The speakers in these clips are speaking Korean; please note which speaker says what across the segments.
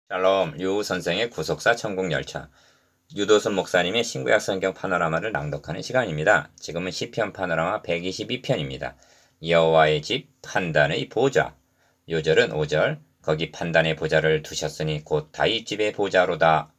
Speaker 1: 샬롬, 유 선생의 구속사 천국열차. 유도순 목사님의 신구약 성경 파노라마를 낭독하는 시간입니다. 지금은 시편 파노라마 122편입니다. 여호와의 집 판단의 보좌. 요절은 5절. 거기 판단의 보좌를 두셨으니 곧 다윗 집의 보좌로다.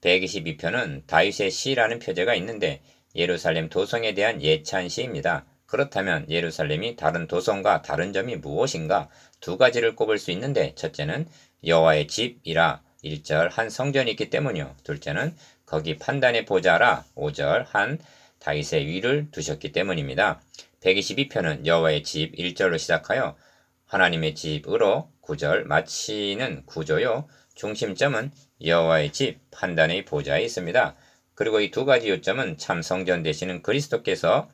Speaker 1: 122편은 다윗의 시라는 표제가 있는데 예루살렘 도성에 대한 예찬 시입니다. 그렇다면 예루살렘이 다른 도성과 다른 점이 무엇인가? 두 가지를 꼽을 수 있는데, 첫째는 여호와의 집이라 1절 한 성전이 있기 때문이요. 둘째는 거기 판단의 보좌라 5절 한 다윗의 위를 두셨기 때문입니다. 122편은 여호와의 집 1절로 시작하여 하나님의 집으로 9절 마치는 구조요. 중심점은 여호와의 집 판단의 보좌에 있습니다. 그리고 이 두 가지 요점은 참 성전 되시는 그리스도께서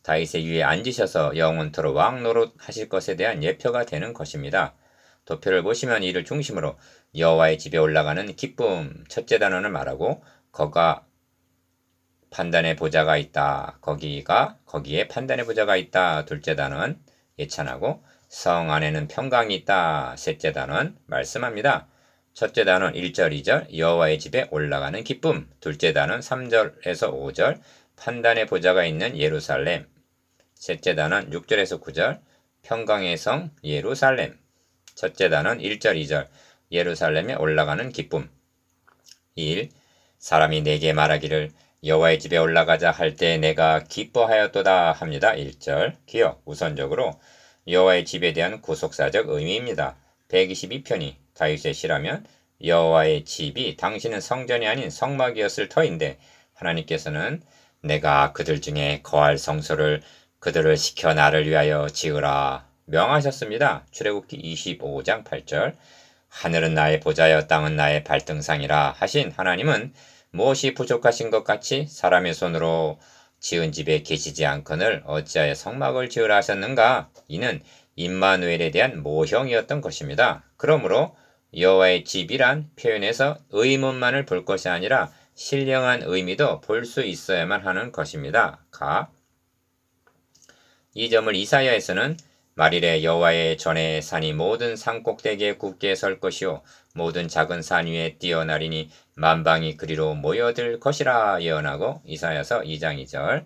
Speaker 1: 다윗의 위에 앉으셔서 영원토록 왕 노릇 하실 것에 대한 예표가 되는 것입니다. 도표를 보시면 이를 중심으로 여호와의 집에 올라가는 기쁨 첫째 단원을 말하고 거가 판단의 보좌가 있다. 거기에 판단의 보좌가 있다. 둘째 단원 예찬하고 성 안에는 평강이 있다. 셋째 단원 말씀합니다. 첫째 단원 1절 2절 여호와의 집에 올라가는 기쁨. 둘째 단원 3절에서 5절 판단의 보좌가 있는 예루살렘. 셋째 단원 6절에서 9절 평강의 성 예루살렘. 첫째 단원 1절 2절 예루살렘에 올라가는 기쁨. 1. 사람이 내게 말하기를 여호와의 집에 올라가자 할 때 내가 기뻐하였도다 합니다. 1절 기억 우선적으로 여호와의 집에 대한 구속사적 의미입니다. 122편이 다윗의 시라면 여호와의 집이 당신은 성전이 아닌 성막이었을 터인데 하나님께서는 내가 그들 중에 거할 성소를 그들을 시켜 나를 위하여 지으라 명하셨습니다. 출애굽기 25장 8절 하늘은 나의 보좌여 땅은 나의 발등상이라 하신 하나님은 무엇이 부족하신 것 같이 사람의 손으로 지은 집에 계시지 않거늘 어찌하여 성막을 지으라 하셨는가? 이는 임마누엘에 대한 모형이었던 것입니다. 그러므로 여호와의 집이란 표현에서 의문만을 볼 것이 아니라 신령한 의미도 볼 수 있어야만 하는 것입니다. 이 점을 이사야에서는 말일에 여호와의 전에 산이 모든 산 꼭대기에 굳게 설 것이요 모든 작은 산 위에 뛰어나리니 만방이 그리로 모여들 것이라 예언하고 이사야서 2장 2절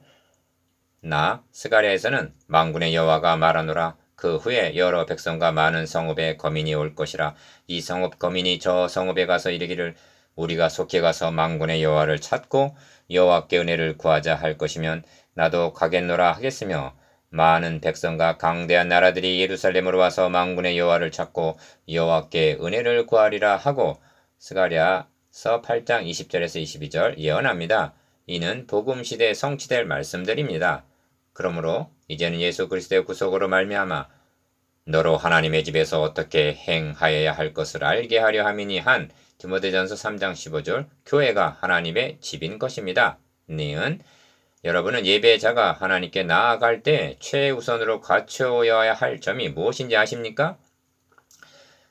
Speaker 1: 스가랴에서는 만군의 여호와가 말하노라 그 후에 여러 백성과 많은 성읍에 거민이 올 것이라 이 성읍 거민이 저 성읍에 가서 이르기를 우리가 속히 가서 만군의 여호와를 찾고 여호와께 은혜를 구하자 할 것이면 나도 가겠노라 하겠으며 많은 백성과 강대한 나라들이 예루살렘으로 와서 만군의 여호와를 찾고 여호와께 은혜를 구하리라 하고 스가랴서 8장 20절에서 22절 예언합니다. 이는 복음시대에 성취될 말씀들입니다. 그러므로 이제는 예수 그리스도의 구속으로 말미암아 너로 하나님의 집에서 어떻게 행하여야 할 것을 알게 하려 함이니 한 디모데전서 3장 15절 교회가 하나님의 집인 것입니다. 니은 여러분은 예배자가 하나님께 나아갈 때 최우선으로 갖추어야 할 점이 무엇인지 아십니까?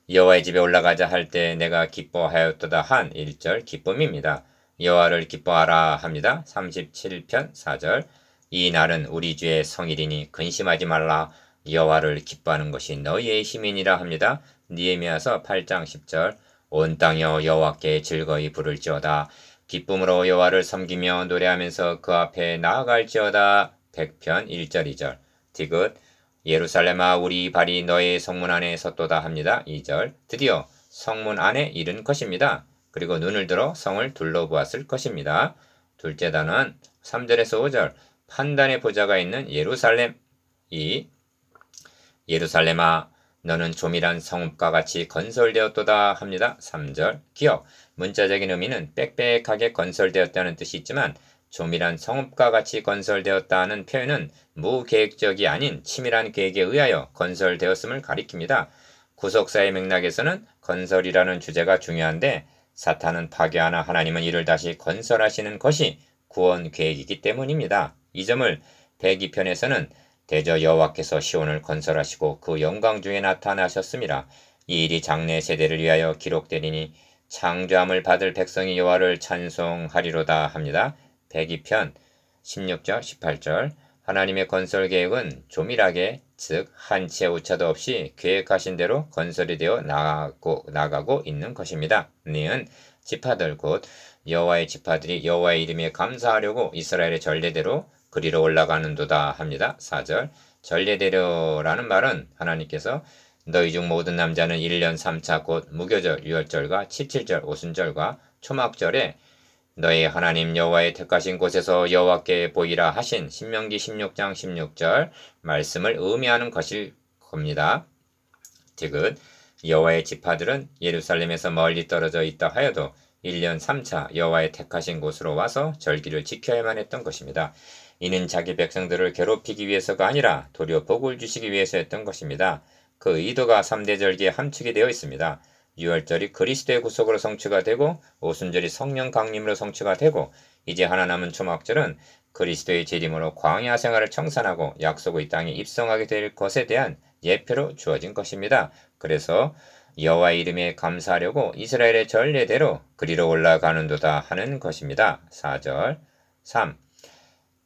Speaker 1: 여호와의 집에 올라가자 할 때 내가 기뻐하였도다 한 1절 기쁨입니다. 여호와를 기뻐하라 합니다. 37편 4절 이 날은 우리 주의 성일이니 근심하지 말라 여호와를 기뻐하는 것이 너희의 힘이니라 합니다. 느헤미야서 8장 10절 온 땅이여 여호와께 즐거이 부를지어다 기쁨으로 여호와를 섬기며 노래하면서 그 앞에 나아갈지어다. 100편 1절 2절 디귿 예루살렘아 우리 발이 너의 성문 안에 섰도다 합니다. 2절 드디어 성문 안에 이른 것입니다. 그리고 눈을 들어 성을 둘러보았을 것입니다. 둘째 단원 3절에서 5절 판단의 보좌가 있는 예루살렘 2 예루살렘아 너는 조밀한 성읍과 같이 건설되었도다 합니다. 3절 기억 문자적인 의미는 빽빽하게 건설되었다는 뜻이 있지만 조밀한 성읍과 같이 건설되었다는 표현은 무계획적이 아닌 치밀한 계획에 의하여 건설되었음을 가리킵니다. 구속사의 맥락에서는 건설이라는 주제가 중요한데 사탄은 파괴하나 하나님은 이를 다시 건설하시는 것이 구원 계획이기 때문입니다. 이 점을 102편에서는 대저 여호와께서 시온을 건설하시고 그 영광 중에 나타나셨습니다. 이 일이 장래 세대를 위하여 기록되리니 창조함을 받을 백성이 여호와를 찬송하리로다 합니다. 102편 16절 18절 하나님의 건설 계획은 조밀하게 즉 한 채 오차도 없이 계획하신 대로 건설이 되어 나가고 있는 것입니다. 니은 지파들 곧 여호와의 지파들이 여호와의 이름에 감사하려고 이스라엘의 전례대로 그리로 올라가는도다 합니다. 4절 전례대로라는 말은 하나님께서 너희 중 모든 남자는 1년 3차 곧 무교절, 유월절과 칠칠절, 오순절과 초막절에 너희 하나님 여호와의 택하신 곳에서 여호와께 보이라 하신 신명기 16장 16절 말씀을 의미하는 것일 겁니다. 디귿 여호와의 지파들은 예루살렘에서 멀리 떨어져 있다 하여도 1년 3차 여호와의 택하신 곳으로 와서 절기를 지켜야만 했던 것입니다. 이는 자기 백성들을 괴롭히기 위해서가 아니라 도리어 복을 주시기 위해서였던 것입니다. 그 의도가 3대 절기에 함축이 되어 있습니다. 유월절이 그리스도의 구속으로 성취가 되고 오순절이 성령 강림으로 성취가 되고 이제 하나 남은 초막절은 그리스도의 재림으로 광야 생활을 청산하고 약속의 땅에 입성하게 될 것에 대한 예표로 주어진 것입니다. 그래서 여호와의 이름에 감사하려고 이스라엘의 전례대로 그리로 올라가는도다 하는 것입니다. 4절 3.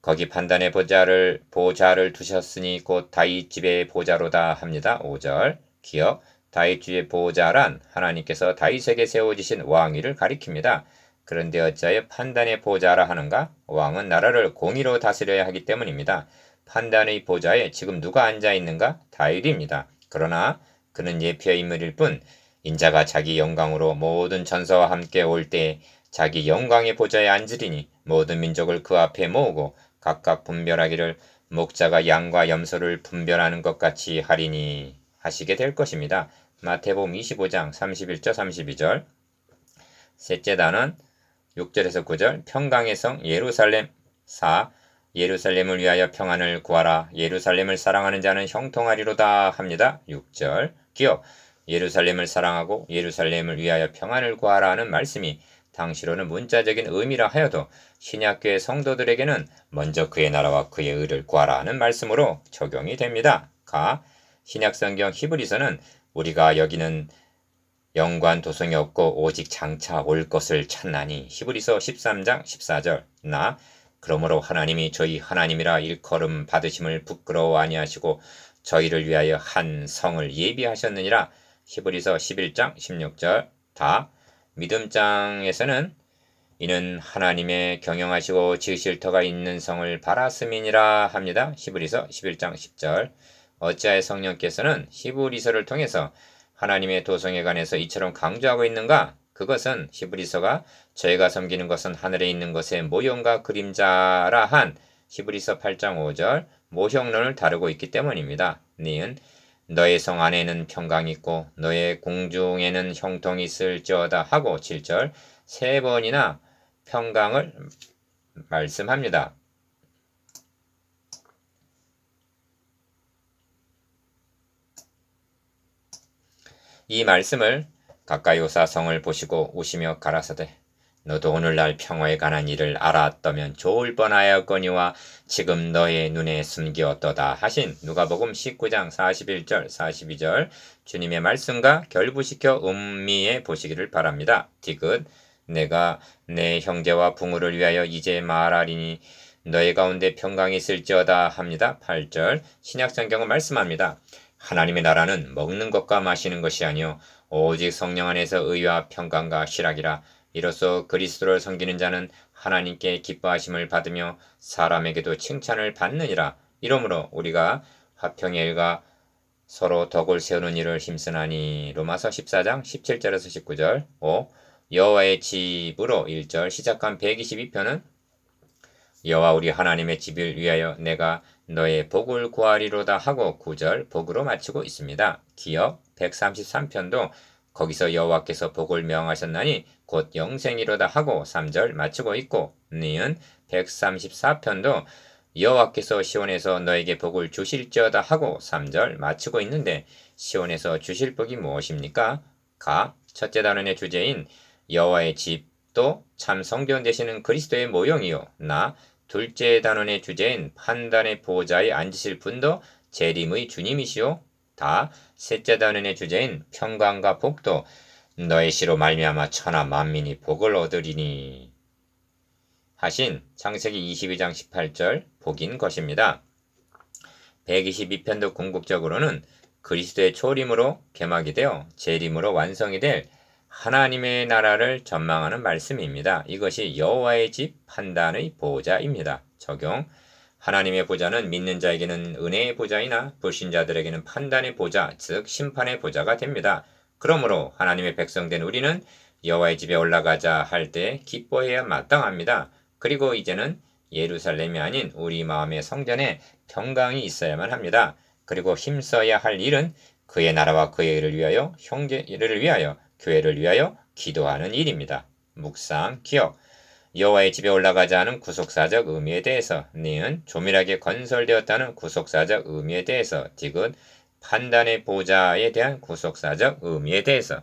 Speaker 1: 거기 판단의 보좌를 두셨으니 곧 다윗 집의 보좌로다 합니다. 5절 기억 다윗 집의 보좌란 하나님께서 다윗에게 세워지신 왕위를 가리킵니다. 그런데 어찌하여 판단의 보좌라 하는가? 왕은 나라를 공의로 다스려야 하기 때문입니다. 판단의 보좌에 지금 누가 앉아 있는가? 다윗입니다. 그러나 그는 예표의 인물일 뿐 인자가 자기 영광으로 모든 전사와 함께 올 때 자기 영광의 보좌에 앉으리니 모든 민족을 그 앞에 모으고 각각 분별하기를 목자가 양과 염소를 분별하는 것 같이 하리니 하시게 될 것입니다. 마태복음 25장 31절 32절 셋째 단원 6절에서 9절 평강의 성 예루살렘 4. 예루살렘을 위하여 평안을 구하라. 예루살렘을 사랑하는 자는 형통하리로다 합니다. 6절 기억 예루살렘을 사랑하고 예루살렘을 위하여 평안을 구하라 하는 말씀이 당시로는 문자적인 의미라 하여도 신약교회 성도들에게는 먼저 그의 나라와 그의 의를 구하라 하는 말씀으로 적용이 됩니다. 가 신약성경 히브리서는 우리가 여기는 영관 도성이 없고 오직 장차 올 것을 찾나니 히브리서 13장 14절 나 그러므로 하나님이 저희 하나님이라 일컬음 받으심을 부끄러워 아니하시고 저희를 위하여 한 성을 예비하셨느니라 히브리서 11장 16절 다 믿음장에서는 이는 하나님의 경영하시고 지으실 터가 있는 성을 바랐음이니라 합니다. 히브리서 11장 10절 어찌하여 성령께서는 히브리서를 통해서 하나님의 도성에 관해서 이처럼 강조하고 있는가? 그것은 히브리서가 저희가 섬기는 것은 하늘에 있는 것의 모형과 그림자라 한 히브리서 8장 5절 모형론을 다루고 있기 때문입니다. 니은 너의 성 안에는 평강이 있고 너의 공중에는 형통이 있을지어다 하고 7절 3번이나 평강을 말씀합니다. 이 말씀을 가까이 오사 성을 보시고 우시며 가라사대 너도 오늘날 평화에 관한 일을 알았더면 좋을 뻔하였거니와 지금 너의 눈에 숨기었도다 하신 누가복음 19장 41절 42절 주님의 말씀과 결부시켜 음미해 보시기를 바랍니다. 디귿 내가 내 형제와 부모를 위하여 이제 말하리니 너의 가운데 평강이 있을지어다 합니다. 8절 신약성경은 말씀합니다. 하나님의 나라는 먹는 것과 마시는 것이 아니요 오직 성령 안에서 의와 평강과 희락이라. 이로써 그리스도를 섬기는 자는 하나님께 기뻐하심을 받으며 사람에게도 칭찬을 받느니라. 이러므로 우리가 화평의 일과 서로 덕을 세우는 일을 힘쓰나니. 로마서 14장 17절에서 19절 5. 여호와의 집으로 1절 시작한 122편은 여호와 우리 하나님의 집을 위하여 내가 너의 복을 구하리로다 하고 9절 복으로 마치고 있습니다. 기억 133편도 거기서 여호와께서 복을 명하셨나니 곧 영생이로다 하고 3절 마치고 있고 니은 134편도 여호와께서 시온에서 너에게 복을 주실지어다 하고 3절 마치고 있는데 시온에서 주실 복이 무엇입니까? 가 첫째 단원의 주제인 여호와의 집도 참 성경 되시는 그리스도의 모형이요 나 둘째 단원의 주제인 판단의 보좌에 앉으실 분도 재림의 주님이시오. 다 셋째 단원의 주제인 평강과 복도 너의 시로 말미암아 천하 만민이 복을 얻으리니 하신 창세기 22장 18절 복인 것입니다. 122편도 궁극적으로는 그리스도의 초림으로 개막이 되어 재림으로 완성이 될 하나님의 나라를 전망하는 말씀입니다. 이것이 여호와의 집 판단의 보좌입니다. 적용. 하나님의 보좌는 믿는 자에게는 은혜의 보좌이나 불신자들에게는 판단의 보좌, 즉 심판의 보좌가 됩니다. 그러므로 하나님의 백성된 우리는 여호와의 집에 올라가자 할 때 기뻐해야 마땅합니다. 그리고 이제는 예루살렘이 아닌 우리 마음의 성전에 평강이 있어야만 합니다. 그리고 힘써야 할 일은 그의 나라와 그의 일을 위하여 형제를 위하여 교회를 위하여 기도하는 일입니다. 묵상, 기억. 여호와의 집에 올라가자 하는 구속사적 의미에 대해서, 니은 조밀하게 건설되었다는 구속사적 의미에 대해서, 디귿 판단의 보좌에 대한 구속사적 의미에 대해서.